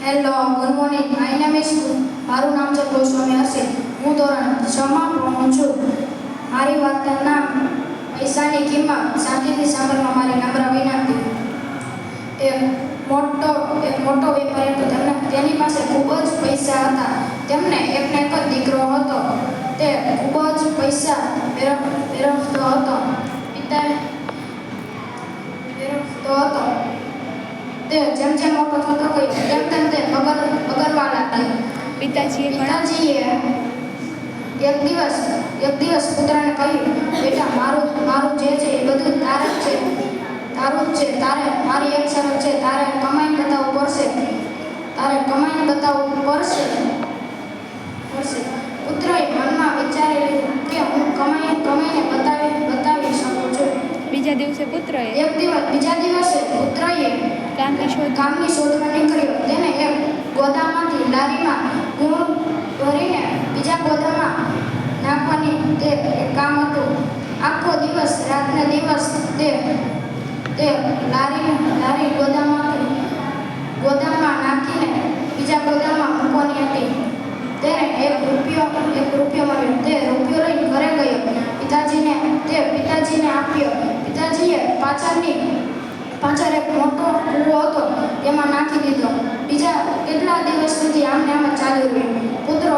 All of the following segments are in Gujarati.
Hello, good morning. My name is મારું નામ છે ગોસ્વામી હર્ષિત. હું ધોરણ 6 માં ભણું છું. મારી વાર્તાનું નામ પૈસાની કિંમત. શાંતિથી સાંભળવા મારી નમ્ર વિનંતી. એક મોટો વેપારી હતો. તેની પાસે ખૂબ જ પૈસા હતા. તેમને એકને એક જ દીકરો હતો. તે ખૂબ જ પૈસા વેરફતો હતો. તે જેમ જેમ મોટો થતો ગયો તેમ તે બગડવા લાગ્યો. પિતાજીએ એક દિવસ પુત્રને કહ્યું, બેટા, મારું જે છે એ બધું તારું જ છે. તારે મારી એક શરત છે, તારે કમાઈને બતાવવું પડશે. પુત્રએ મનમાં વિચારી લીધું કે હું કમાઈને બતાવી શકું છું. બીજા દિવસે પુત્રએ કામની શોધમાં નીકળ્યો. તેને એક ગોદામમાંથી લારીમાં ગુણ ભરીને બીજા ગોદામમાં નાખવાની તે એક કામ હતું. આખો દિવસ રાતને દિવસ તે લારી ગોદામમાં નાખીને બીજા ગોદામમાં મૂકવાની હતી. તેને એક રૂપિયો મળ્યો. તે રૂપિયો લઈને ઘરે ગયો. પિતાજીને આપ્યો. પિતાજીએ પાછળ એક મોટો કૂવો હતો, તેમાં નાખી દીધો. બીજા કેટલા દિવસ સુધી આમને આમ ચાલ્યું રહ્યું. પુત્ર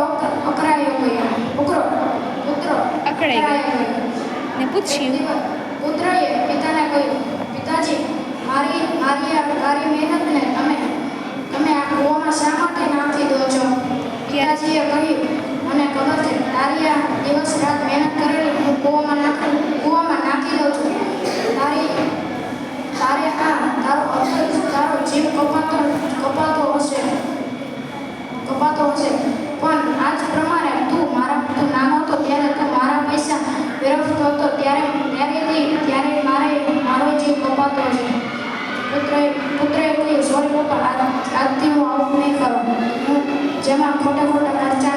અકળાઈ ગયો ને પૂછ્યું. પુત્રએ પિતાને કહ્યું, પિતાજી, મારી મહેનતને તમે આ કૂવામાં શા માટે નાખી દો છો? પિતાજીએ કહ્યું, મને ખબર છે, તારી આ દિવસ રાત મહેનત કરેલી હું કૂવામાં નાખી દઉં છું. તારો જીવ કપાતો હશે, પણ આજ પ્રમાણે તું નાનો હતો ત્યારે તું મારા પૈસા વેરફતો હતો, ત્યારે મારો જીવ કપાતો હશે. પુત્રએ કહ્યું, સોરી પપ્પા, આજથી હું આવું નહીં કરું. જેમાં ખોટા ખર્ચા